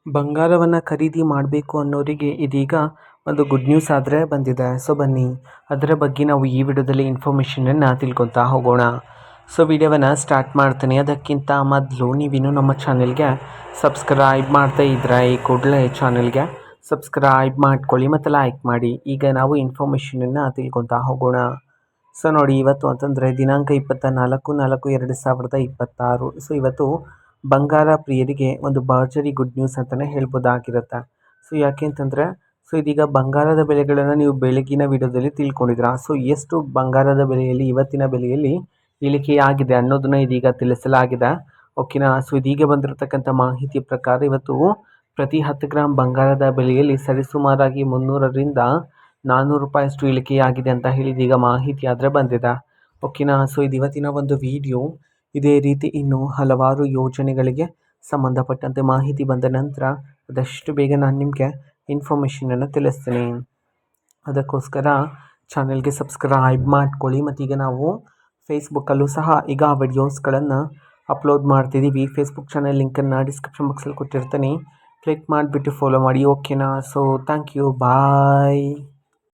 ಬಂಗಾರವನ್ನು ಖರೀದಿ ಮಾಡಬೇಕು ಅನ್ನೋರಿಗೆ ಇದೀಗ ಒಂದು ಗುಡ್ ನ್ಯೂಸ್ ಆದರೆ ಬಂದಿದೆ. ಸೊ ಬನ್ನಿ ಅದರ ಬಗ್ಗೆ ನಾವು ಈ ವಿಡಿಯೋದಲ್ಲಿ ಇನ್ಫಾರ್ಮೇಷನನ್ನು ತಿಳ್ಕೊತಾ ಹೋಗೋಣ. ಸೊ ವಿಡಿಯೋವನ್ನು ಸ್ಟಾರ್ಟ್ ಮಾಡ್ತೀನಿ. ಅದಕ್ಕಿಂತ ಮೊದಲು ನೀವಿನ್ನೂ ನಮ್ಮ ಚಾನೆಲ್ಗೆ ಸಬ್ಸ್ಕ್ರೈಬ್ ಮಾಡ್ತಾ ಇದ್ದರೆ ಈ ಕೂಡಲೇ ಚಾನೆಲ್ಗೆ ಸಬ್ಸ್ಕ್ರೈಬ್ ಮಾಡ್ಕೊಳ್ಳಿ ಮತ್ತು ಲೈಕ್ ಮಾಡಿ. ಈಗ ನಾವು ಇನ್ಫಾರ್ಮೇಷನನ್ನು ತಿಳ್ಕೊತಾ ಹೋಗೋಣ. ಸೊ ನೋಡಿ, ಇವತ್ತು ಅಂತಂದರೆ ದಿನಾಂಕ 24/4/2026. ಸೊ ಇವತ್ತು ಬಂಗಾರ ಪ್ರಿಯರಿಗೆ ಒಂದು ಭರ್ಜರಿ ಗುಡ್ ನ್ಯೂಸ್ ಅಂತಲೇ ಹೇಳ್ಬೋದಾಗಿರುತ್ತೆ. ಸೊ ಯಾಕೆ ಅಂತಂದರೆ ಇದೀಗ ಬಂಗಾರದ ಬೆಲೆಗಳನ್ನು ನೀವು ಬೆಳಗಿನ ವಿಡಿಯೋದಲ್ಲಿ ತಿಳ್ಕೊಂಡಿದ್ದೀರಾ. ಸೊ ಎಷ್ಟು ಬಂಗಾರದ ಬೆಲೆಯಲ್ಲಿ ಇವತ್ತಿನ ಬೆಲೆಯಲ್ಲಿ ಇಳಿಕೆಯಾಗಿದೆ ಅನ್ನೋದನ್ನ ಇದೀಗ ತಿಳಿಸಲಾಗಿದೆ. ಓಕೆನಾ. ಸೊ ಇದೀಗ ಬಂದಿರತಕ್ಕಂಥ ಮಾಹಿತಿಯ ಪ್ರಕಾರ ಇವತ್ತು ಪ್ರತಿ 10 ಗ್ರಾಮ್ ಬಂಗಾರದ ಬೆಲೆಯಲ್ಲಿ ಸರಿಸುಮಾರಾಗಿ 300ರಿಂದ 400 ರೂಪಾಯಿಯಷ್ಟು ಇಳಿಕೆಯಾಗಿದೆ ಅಂತ ಹೇಳಿ ಇದೀಗ ಮಾಹಿತಿ ಆದರೆ ಬಂದಿದೆ. ಓಕೆನಾ. ಸೊ ಇದು ಇವತ್ತಿನ ಒಂದು ವಿಡಿಯೋ. ಇದೇ ರೀತಿ ಇನ್ನೂ ಹಲವಾರು ಯೋಜನೆಗಳಿಗೆ ಸಂಬಂಧಪಟ್ಟಂತೆ ಮಾಹಿತಿ ಬಂದ ನಂತರ ಆದಷ್ಟು ಬೇಗ ನಾನು ನಿಮಗೆ ಇನ್ಫಾರ್ಮೇಷನನ್ನು ತಿಳಿಸ್ತೀನಿ. ಅದಕ್ಕೋಸ್ಕರ ಚಾನೆಲ್ಗೆ ಸಬ್ಸ್ಕ್ರೈಬ್ ಮಾಡ್ಕೊಳ್ಳಿ. ಮತ್ತೀಗ ನಾವು ಫೇಸ್ಬುಕ್ಕಲ್ಲೂ ಸಹ ಈಗ ವಿಡಿಯೋಸ್ಗಳನ್ನು ಅಪ್ಲೋಡ್ ಮಾಡ್ತಿದ್ದೀವಿ. ಫೇಸ್ಬುಕ್ ಚಾನೆಲ್ ಲಿಂಕನ್ನು ಡಿಸ್ಕ್ರಿಪ್ಷನ್ ಬಾಕ್ಸಲ್ಲಿ ಕೊಟ್ಟಿರ್ತೀನಿ. ಕ್ಲಿಕ್ ಮಾಡಿಬಿಟ್ಟು ಫಾಲೋ ಮಾಡಿ. ಓಕೆನಾ. So thank you, bye.